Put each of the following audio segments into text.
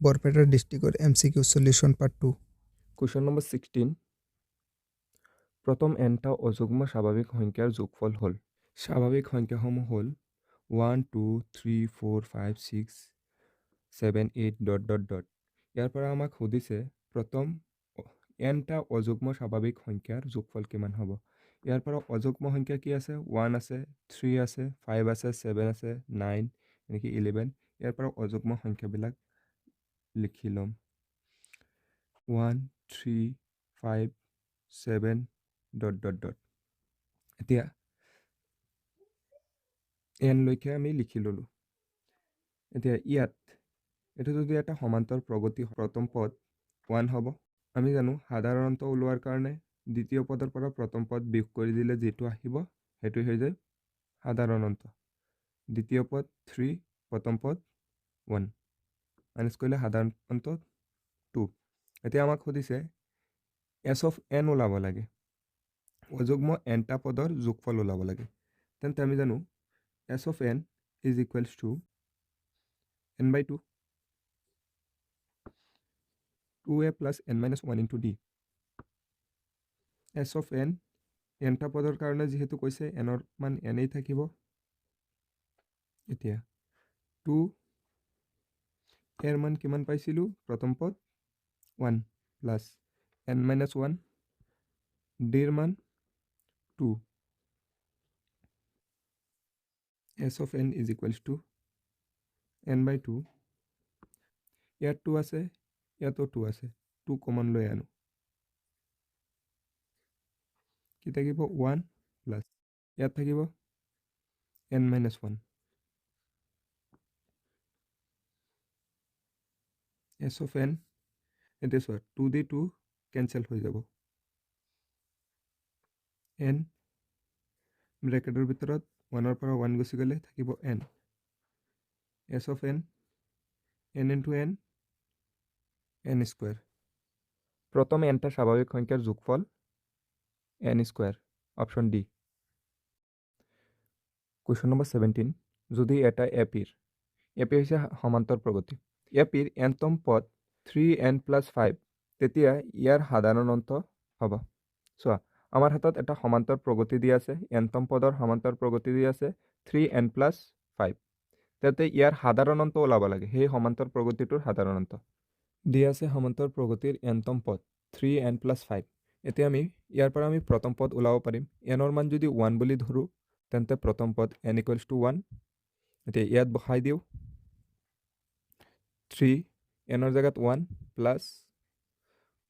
বৰপেটা ডিষ্ট্ৰিক্টৰ MCQ solution part 2 question number 16 প্ৰথম nটা অযুগ্ম স্বাভাৱিক সংখ্যাৰ যোগফল হ'ল স্বাভাৱিক সংখ্যাসমূহ হ'ল 1 2 3 4 5 6 7 8 ডট ডট ডট ইয়াৰ পৰা আমাক সুধিছে প্ৰথম nটা অযুগ্ম স্বাভাৱিক সংখ্যাৰ যোগফল কিমান হ'ব ইয়াৰ পৰা অযুগ্ম সংখ্যা কি আছে 1 আছে 3 আছে 5 আছে 7 আছে 9 এনেকৈ 11 ইয়াৰ পৰা অযুগ্ম সংখ্যাবিলাক লিখি ল'ম 1 3 5 7 ডট ডট ডট এতিয়া n লৈকে আমি লিখি ল'লোঁ এতিয়া ইয়াত এইটো যদি এটা সমান্তৰ প্ৰগতি প্ৰথম পদ 1 হ'ব আমি জানো সাধাৰণত ওলোৱাৰ কাৰণে দ্বিতীয় পদৰ পৰা প্ৰথম পদ বিয়োগ কৰি দিলে যেটো আহিব হেতু হৈ যায় সাধাৰণত দ্বিতীয় পদ 3 প্ৰথম পদ 1 মাইনাস কৰিলে সাধাৰণত 2 এতিয়া আমাক সুধিছে s of n ওলাব লাগে অযুগ্ম nটা পদৰ যোগফল ওলাব লাগে তেন্তে আমি জানো s of n is equals to n by 2 2a plus n minus 1 into d s of n nটা পদৰ কাৰণে যেহেতু কৈছে n ৰ মান n এই থাকিব এতিয়া 2 এৰ মান কিমান পাইছিলো প্ৰথম পদ 1 plus n minus 1 d ৰ মান 2 s of n is equals to n by 2 ইয়াত 2 আছে ইয়াতো 2 আছে 2 কমন লৈ আনো কি থাকিব 1 প্লাস ইয়াত থাকিব n minus 1 s of n এটা সর 2 দি 2 ক্যান্সেল হৈ যাব n ব্ৰ্যাকেটৰ ভিতৰত 1 ৰ পৰা 1 গুচি গলে থাকিব n s of n n into n n square প্ৰথম nটা স্বাভাৱিক সংখ্যাৰ যোগফল n square option D question number 17 যদি এটা এপিৰ এপি হৈছে সমান্তৰ প্ৰগতি এপিৰ nতম পদ 3n + 5 তেতিয়া ইয়াৰ সাধাৰণ অন্ত হ'ব চোৱা আমাৰ হাতত এটা সমান্তৰ প্ৰগতি দি আছে nতম পদৰ সমান্তৰ প্ৰগতি দি আছে 3n + 5 তেতে ইয়াৰ সাধাৰণ অন্ত ওলাব লাগে সেই সমান্তৰ প্ৰগতিটোৰ সাধাৰণ অন্ত দি আছে সমান্তৰ প্ৰগতিৰ nতম পদ 3n + 5 এতিয়া আমি ইয়াৰ পৰা আমি প্ৰথম পদ ওলাব পাৰিম n ৰ মান যদি 1 বুলি ধৰো তেন্তে প্ৰথম পদ n = 1 এতিয়া ইয়াত বহাই দিও 3 n ৰ জায়গাত 1 plus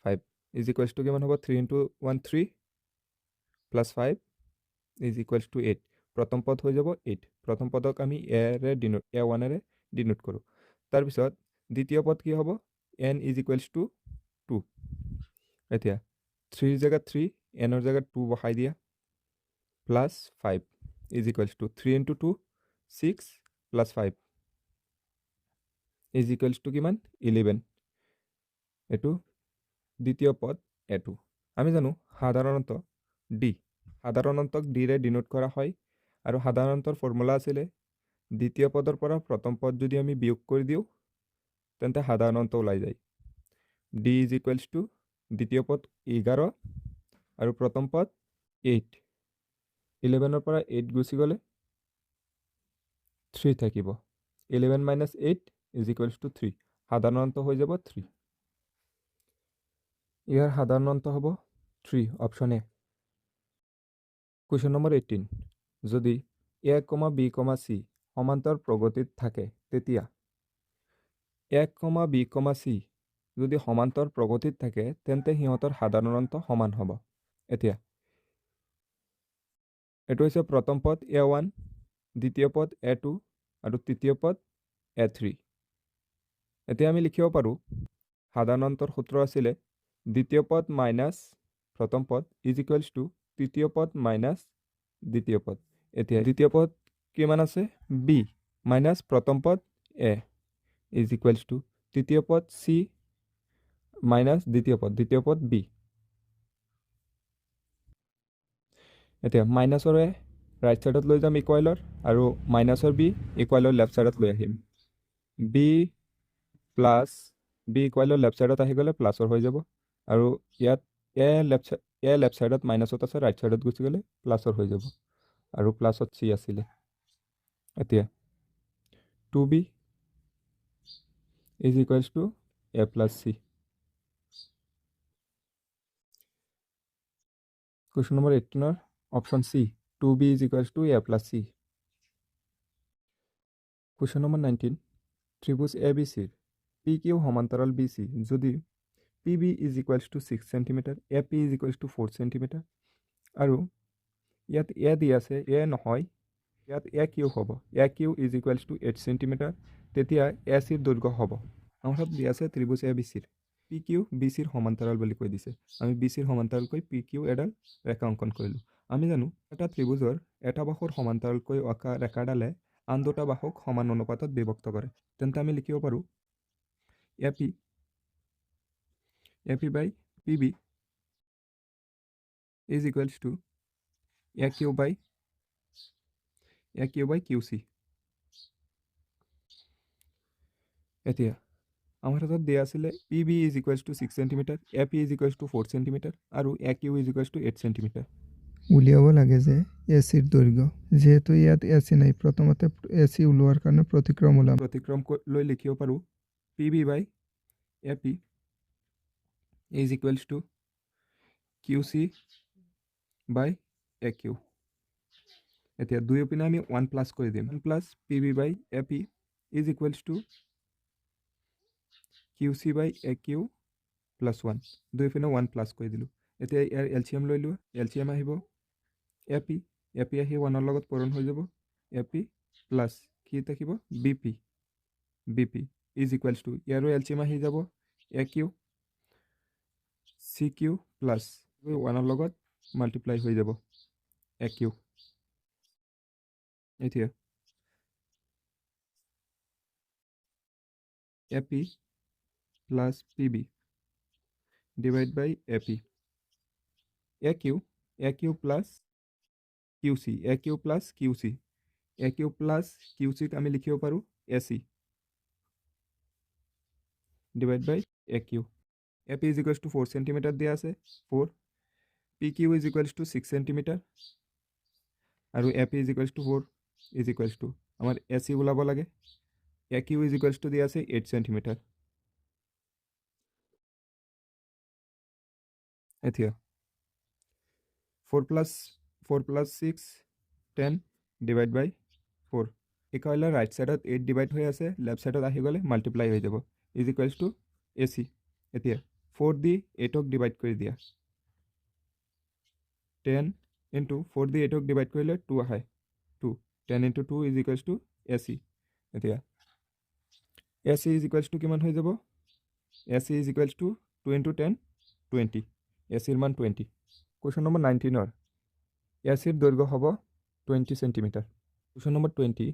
5 is equals to কিমান হ'ব 3 into 1 3 plus 5 is equals to 8 প্ৰথম পদ হৈ যাব 8 প্ৰথম পদক আমি a1 এৰে ডিনোট কৰো তাৰ পিছত দ্বিতীয় পদ কি হ'ব n is equals to 2 এতিয়া 3 ৰ জায়গাত 3 n ৰ জায়গাত 2 বহাই দিয়া plus 5 is equals to 3 into 2 6 plus 5 is equals to কিমান 11 এটো দ্বিতীয় পদ এটো আমি জানো সাধাৰণত d সাধাৰণতক d ৰে ডিনোট কৰা হয় আৰু সাধাৰণতৰ ফৰ্মুলা আছিল দ্বিতীয় পদৰ পৰা প্ৰথম পদ যদি আমি বিয়োগ কৰি দিও তেন্তে সাধাৰণত ওলাই যায় d is equals to দ্বিতীয় পদ 11 আৰু প্ৰথম পদ 8 11 ৰ পৰা 8 গুচি গলে 3 থাকিব 11 minus 8 is equals to 3 সাধাৰণত হৈ যাব 3 ইয়াৰ সাধাৰণত হ'ব 3 অপশন এ কোৱেশ্যন নম্বৰ 18 যদি a, b, c সমান্তৰ প্ৰগতিত থাকে তেতিয়া a, b, c যদি সমান্তৰ প্ৰগতিত থাকে তেন্তে হিহঁতৰ সাধাৰণত সমান হ'ব এতিয়া এটো হৈছে প্ৰথম পদ a1 দ্বিতীয় পদ a2 আৰু তৃতীয় পদ a3 এতিয়া আমি লিখিব পাৰো সাধাৰণতৰ সূত্ৰ আছিল দ্বিতীয় পদ মাইনাস প্ৰথম পদ is equals to তৃতীয় পদ মাইনাস দ্বিতীয় পদ এতিয়া দ্বিতীয় পদ কিমান আছে b মাইনাস প্ৰথম পদ a is equals to তৃতীয় পদ c মাইনাস দ্বিতীয় পদ b এতিয়া মাইনাসৰ a ৰাইট সাইডত লৈ যাম ইকুৱেলৰ আৰু মাইনাসৰ b ইকুৱেলৰ লেফট সাইডত লৈ আহিম b plus বি ইকুৱেলৰ লেফ্ট ছাইডত আহি গ'লে প্লাছৰ হৈ যাব আৰু ইয়াত এ লেফ্ট ছাইডত মাইনাছত আছে, ৰাইট ছাইডত গুচি গ'লে প্লাছৰ হৈ যাব আৰু প্লাছত চি আছিলে। এতিয়া 2b is equals to A plus C. Question number 18 option C 2b is equals to A plus C. Question number 19 ত্ৰিভুজ এ বি চিৰ পি কিউ সমান্তৰাল বি চি যদি P B is equals to 6 centimetre, A P is equals to 4 centimetre আৰু ইয়াত এ দি আছে, এ নহয়, ইয়াত A Q হ'ব, A Q is equals to 8 centimetre, তেতিয়া এ চিৰ দৈৰ্ঘ্য হ'ব। আমাৰ হাতত দি আছে ত্ৰিভুজ এ বি চিৰ পি কিউ বি চিৰ সমান্তৰাল বুলি কৈ দিছে। আমি বি চিৰ সমান্তৰালকৈ পি কিউ এডাল ৰেখা অংকন কৰিলোঁ। আমি জানো এটা ত্ৰিভুজৰ এটা বাহুৰ সমান্তৰালকৈ অঁকা ৰেখাডালে আন দুটা বাহুক সমান অনুপাতত বিভক্ত কৰে। তেন্তে আমি লিখিব পাৰোঁ A P by P B is equals to A Q by Q C. এতিয়া আমাৰ হাতত দিয়া আছিলে P B is equals to 6 centimetre, A P is equals to 4 centimetre আৰু A Q is equals to 8 centimetre. উলিয়াব লাগে যে এ চিৰ দৈৰ্ঘ্য, যিহেতু ইয়াত এ চি নাই, প্ৰথমতে এ চি ওলোৱাৰ কাৰণে প্ৰতিক্ৰম ওলাম। প্ৰতিক্ৰম লৈ লিখিব পাৰোঁ P B by A P is equals to Q C by A Q. এতিয়া দুয়োপিনে আমি 1 প্লাছ কৰি দিম, 1 plus P B by A P is equals to Q C by A Q plus 1, দুয়োপিনে 1 প্লাছ কৰি দিলোঁ। এতিয়া ইয়াৰ এলচিএম লৈ লোৱা, এলচিএম আহিব এ পি আহি 1ৰ লগত পূৰণ হৈ যাব, এ পি প্লাছ কি থাকিব B P is equals to ইয়াৰো এলচিএম আহি যাব A Q C Q plus 1ৰ লগত মাল্টিপ্লাই হৈ যাব এ কিউ। এতিয়া A P plus P B divide by A P, A Q plus Q C, A Q plus Q চিক আমি লিখিব পাৰোঁ A C divide by A Q. A P is equals to 4 centimetre দিয়া আছে, 4, P Q is equals to 6 centimetre আৰু এ P is equals to 4 is equals two আমাৰ এ C ওলাব লাগে, এ কিউ ইজ ইকুৱেলছ টু দিয়া আছে 8 চেণ্টিমিটাৰ। এতিয়া 4 plus 6 10 divide বাই 4 ইকুৱেলৰ right ছাইডত 8 ডিভাইড হৈ আছে, লেফ্ট ছাইডত আহি গ'লে মাল্টিপ্লাই হৈ যাব is equals to A C. এতিয়া 4 দি 8ক ডিভাইড কৰি দিয়া, 10 ইণ্টু 4 দি 8ক ডিভাইড কৰিলে 2 আহে, 2, 10 into 2 is equals to A C. এতিয়া A C is equals to কিমান হৈ যাব, A C is equals to 2 into 10 20, A চিৰ মান 20। কুৱেশ্যন নম্বৰ 19 এ চিৰ দৈৰ্ঘ্য হ'ব 20 চেণ্টিমিটাৰ। কুৱেশ্যন নম্বৰ 20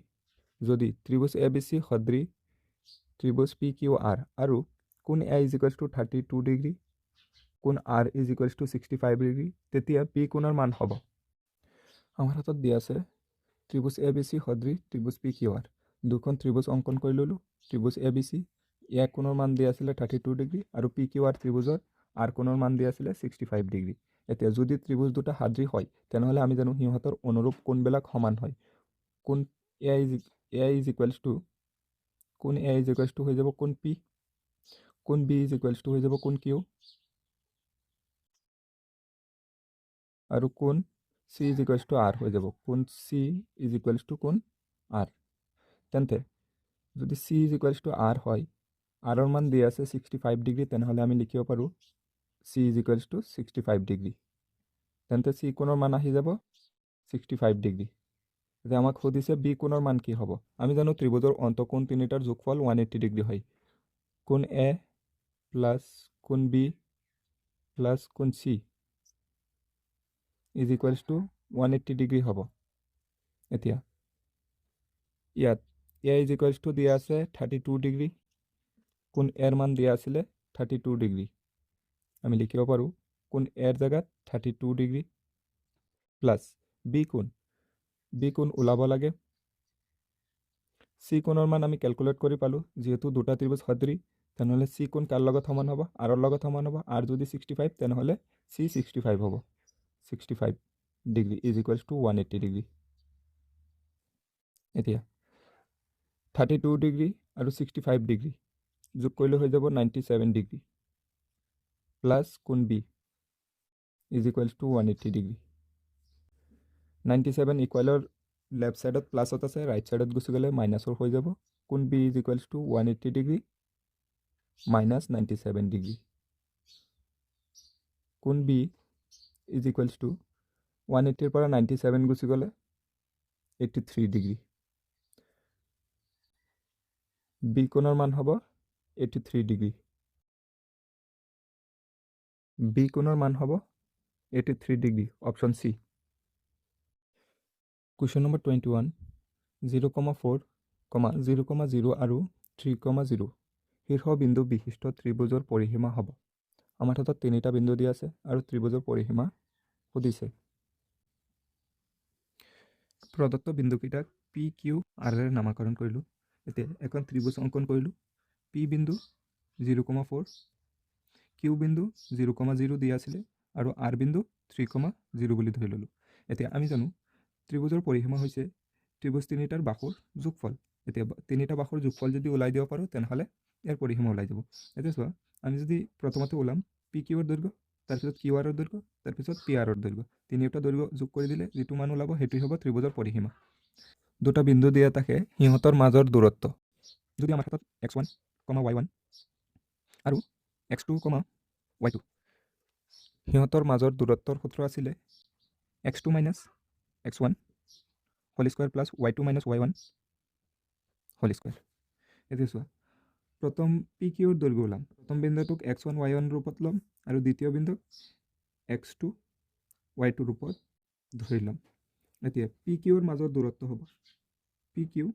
যদি ত্ৰিভুজ এ বি চি সদৃশ ত্ৰিভুজ পি কিউ আৰ আৰু কোণ এ ইজ ইকুৱেলছ টু 32 ডিগ্ৰী, কোণ R is equals two 65 degree, তেতিয়া পি কোণৰ মান হ'ব। আমাৰ হাতত দিয়া আছে ত্ৰিভুজ এ বি চি সদৃশ ত্ৰিভুজ পি কিউ আৰ, দুখন ত্ৰিভুজ অংকন কৰি ল'লোঁ। ত্ৰিভুজ এ বি চি এ কোণৰ মান দিয়া আছিলে 32 ডিগ্ৰী আৰু পি কিউ আৰ ত্ৰিভুজৰ আৰ কোণৰ মান দিয়া আছিলে 65 ডিগ্ৰী। এতিয়া যদি ত্ৰিভুজ দুটা সদৃশ হয় তেনেহ'লে আমি জানো সিহঁতৰ অনুৰূপ কোণবিলাক সমান হয়। কোণ এ ইজ ইকুৱেলছ টু হৈ যাব কোণ পি, কোণ বি ইজ ইকুৱেলছ টু হৈ যাব কোণ কিউ আৰু কোণ C is equals to R হৈ যাব, কোণ চি ইজ ইকুৱেলছ টু কোণ আৰ। তেন্তে যদি C is equals to R হয়, আৰৰ মান দিয়া আছে 65 ডিগ্ৰী, তেনেহ'লে আমি লিখিব পাৰোঁ C is equals two 65 degree. তেন্তে চি কোণৰ মান আহি যাব 65 ডিগ্ৰী। এতিয়া আমাক সুধিছে বি কোণৰ মান কি হ'ব। আমি জানো ত্ৰিভুজৰ অন্তঃকোণ তিনিটাৰ যোগফল 180 ডিগ্ৰী হয়, কোণ এ প্লাছ কোণ বি প্লাছ কোণ C is equals to 180 degree হ'ব। এতিয়া ইয়াত এ ইজ ইকুৱেলছ টু দিয়া আছে 32 ডিগ্ৰী, কোণ এৰ মান দিয়া আছিলে 32 ডিগ্ৰী, আমি লিখিব পাৰোঁ কোণ এৰ জেগাত 32 ডিগ্ৰী প্লাছ বি কোণ ওলাব লাগে, চি কোণৰ মান আমি কেলকুলেট কৰি পালোঁ, যিহেতু দুটা ত্ৰিভুজ সদৃশ তেনেহ'লে চি কোণ কাৰ লগত সমান হ'ব আৰৰ লগত সমান হ'ব আৰ যদি 65 তেনেহ'লে চি 65 হ'ব 65 degree is equals to 180 degree এতিয়া 32 ডিগ্ৰী আৰু 65 ডিগ্ৰী যোগ কৰিলে হৈ যাব 97 ডিগ্ৰী প্লাছ কোণ B is equals to 180 degree 97 ইকুৱেলৰ লেফ্ট ছাইডত প্লাছত আছে ৰাইট ছাইডত গুচি গ'লে মাইনাছৰ হৈ যাব কোণ B is equals to 180 degree minus 97 degree কোণ বি ইজ ইকুৱেলছ টু 180ৰ পৰা 97 গুচি গ'লে 83 ডিগ্ৰী বি কোণৰ মান হ'ব 83 ডিগ্ৰী বি কোণৰ মান হ'ব 83 degree option C question number 21 0,4, 0,0 আৰু 3,0 শীৰ্ষ বিন্দু বিশিষ্ট ত্ৰিভুজৰ পৰিসীমা হ'ব আমাৰ হাতত তিনিটা বিন্দু দিয়া আছে আৰু ত্ৰিভুজৰ পৰিসীমা সুধিছে প্ৰদত্ত বিন্দুকেইটাক পি কিউ আৰেৰে নামাকৰণ কৰিলোঁ এতিয়া এখন ত্ৰিভুজ অংকন কৰিলোঁ পি বিন্দু 0,4 কিউ বিন্দু 0,0 দিয়া আছিলে আৰু আৰ বিন্দু 3,0 বুলি ধৰি ল'লোঁ এতিয়া আমি জানো ত্ৰিভুজৰ পৰিসীমা হৈছে ত্ৰিভুজ তিনিটাৰ বাহুৰ যোগফল এতিয়া তিনিটা বাহুৰ যোগফল যদি ওলাই দিব পাৰোঁ তেনেহ'লে ইয়াৰ পৰিসীমা ওলাই যাব এতিয়া চোৱা আমি যদি প্ৰথমতে ওলাম পি কিউৰ দৈৰ্ঘ্য তাৰপিছত কিউ আৰৰ দৈৰ্ঘ্য তাৰপিছত পি আৰৰ দৈৰ্ঘ্য তিনিওটা দৈৰ্ঘ্য যোগ কৰি দিলে যিটো মান ওলাব সেইটোৱে হ'ব ত্ৰিভুজৰ পৰিসীমা দুটা বিন্দু দিয়া থাকে সিহঁতৰ মাজৰ দূৰত্ব যদি আমাৰ হাতত x1, y1 আৰু x2, y2 সিহঁতৰ মাজৰ দূৰত্বৰ সূত্ৰ আছিলে x2 minus x1 whole square plus y2 minus y1 whole square এতিয়া চোৱা প্ৰথম পি কিউৰ দৈৰ্ঘ্য ওলাম প্ৰথম বিন্দুটোক x1, y1 ৰূপত ল'ম আৰু দ্বিতীয় বিন্দুক x2, y2 ৰূপত ধৰি ল'ম এতিয়া পি কিউৰ মাজৰ দূৰত্ব হ'ব P Q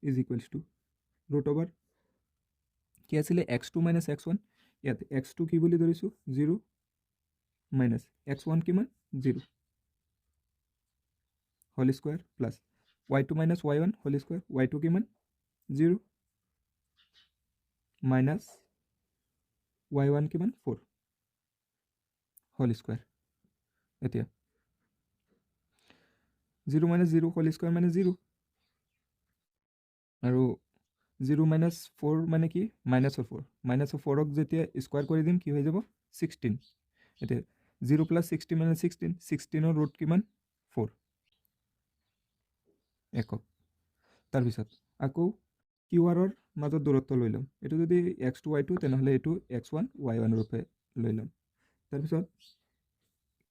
is equals to root over কি আছিলে x2 মাইনাছ x1 ইয়াত x2 কি বুলি ধৰিছোঁ 0 মাইনাছ x1 কিমান 0 whole square plus y2 minus y1 whole square y2 কিমান 0 মাইনাছ y1 কিমান 4 হোল স্কুৱাৰ এতিয়া 0 মাইনাছ 0 হোল স্কুৱাৰ মানে 0 আৰু 0 মাইনাছ 4 মানে কি মাইনাছৰ 4 মাইনাছৰ 4ক যেতিয়া স্কুৱাৰ কৰি দিম কি হৈ যাব 16 এতিয়া 0 প্লাছ 16 মানে 16 16ৰ ৰুট কিমান 4 একক তাৰপিছত আকৌ কিউ আৰৰ মাজত দূৰত্ব লৈ ল'ম এইটো যদি x2 y2 তেনেহ'লে এইটো x1 y1 ৰূপে লৈ ল'ম তাৰপিছত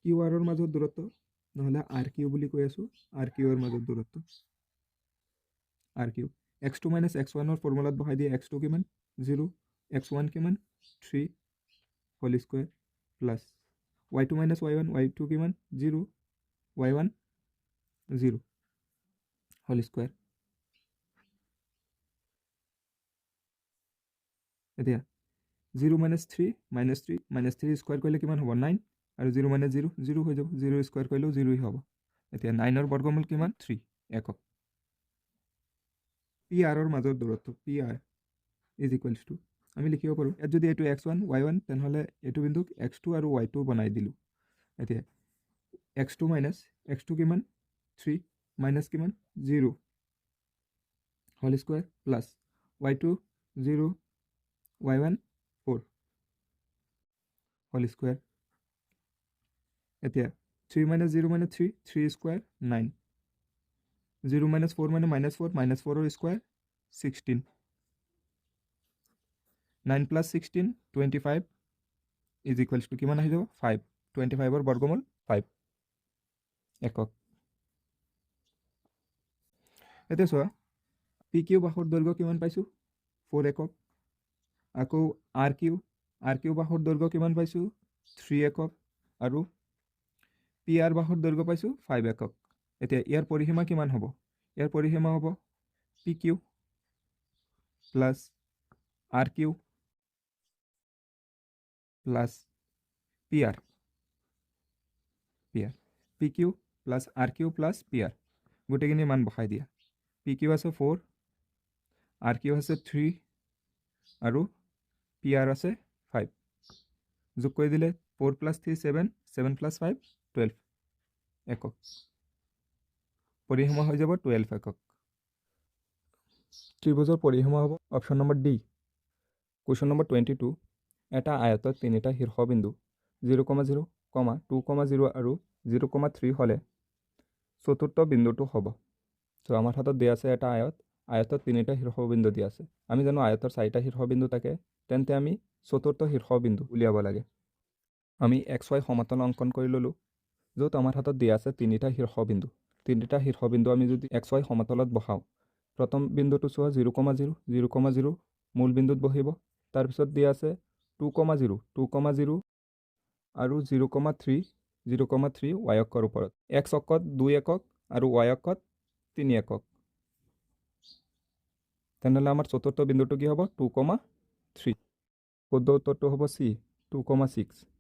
কিউ আৰৰ মাজত দূৰত্ব নহ'লে আৰ কিউ বুলি কৈ আছোঁ আৰ কিউৰ মাজত দূৰত্ব আৰ কিউ x2 মাইনাছ x1ৰ ফৰ্মুলাত বহাই দিয়ে x2 কিমান 0 x1 কিমান 3 whole square plus y2 minus y1 y2 কিমান 0 y1 0 হোল স্কুৱাৰ এতিয়া 0 মাইনাছ 3 স্কুৱাৰ কৰিলে কিমান হ'ব 9 আৰু 0 মাইনাছ 0 0 হৈ যাব 0 স্কুৱাৰ কৰিলেও 0 হ'ব এতিয়া 9ৰ বৰ্গমূল কিমান 3 একক পি আৰৰ মাজৰ দূৰত্ব P R is equals two আমি লিখিব পাৰোঁ ইয়াত যদি এইটো x1 y1 তেনেহ'লে এইটো বিন্দুক x2 আৰু y2 বনাই দিলোঁ এতিয়া x2 মাইনাছ x2 কিমান 3 মাইনাছ কিমান 0 whole square plus y2 0 y1 4 whole square এতিয়া 3 মাইনাছ 0 মানে 3 3 স্কুৱাৰ 9 0 মাইনাছ 4 মানে মাইনাছ 4 মাইনাছ 4ৰ square 16 9 plus 16 25 is equals to কিমান আহি যাব 5 25ৰ বৰ্গমূল 5 একক এতিয়া চোৱা পি কিউ বাহুৰ দৈৰ্ঘ্য কিমান পাইছোঁ 4 একক আকৌ আৰ কিউ বাহুৰ দৈৰ্ঘ্য কিমান পাইছোঁ 3 একক আৰু পি আৰ বাহুৰ দৈৰ্ঘ্য পাইছোঁ 5 একক এতিয়া ইয়াৰ পৰিসীমা কিমান হ'ব ইয়াৰ পৰিসীমা হ'ব P Q plus R Q plus P R P Q plus R Q plus P R গোটেইখিনি মান বহাই দিয়া পি কিউ আছে 4 আৰ কিউ আছে 3 আৰু পি আৰ আছে 5 যোগ কৰি দিলে 4 + 3 7 7 + 5 12 একক পৰিসীমা হৈ যাব 12 একক ত্ৰিভুজৰ পৰিসীমা হ'ব option number D question number 22 এটা আয়তত তিনিটা শীৰ্ষবিন্দু 0,0, 2,0 আৰু 0,3 হ'লে চতুৰ্থ বিন্দুটো হ'ব তো আমাৰ হাতত দিয়া আছে এটা আয়তত তিনিটা শীৰ্ষবিন্দু দিয়া আছে আমি জানো আয়তৰ চাৰিটা শীৰ্ষবিন্দু থাকে তেন্তে আমি চতুৰ্থ শীৰ্ষবিন্দু উলিয়াব লাগে আমি XY সমতল অংকন কৰি ল'লোঁ য'ত আমাৰ হাতত দিয়া আছে তিনিটা শীৰ্ষবিন্দু আমি যদি XY সমতলত বহাওঁ প্ৰথম বিন্দুটো চোৱা 0,0, 0,0 মূল বিন্দুত বহিব তাৰপিছত দিয়া আছে 2,0, 2,0 আৰু 0,3 y অক্ষৰ ওপৰত x অক্ষত 2 একক আৰু y অক্ষত 3 একক তেনেহ'লে আমাৰ চতুৰ্থ বিন্দুটো কি হ'ব 2,3 শুদ্ধ উত্তৰটো হ'ব C 2,6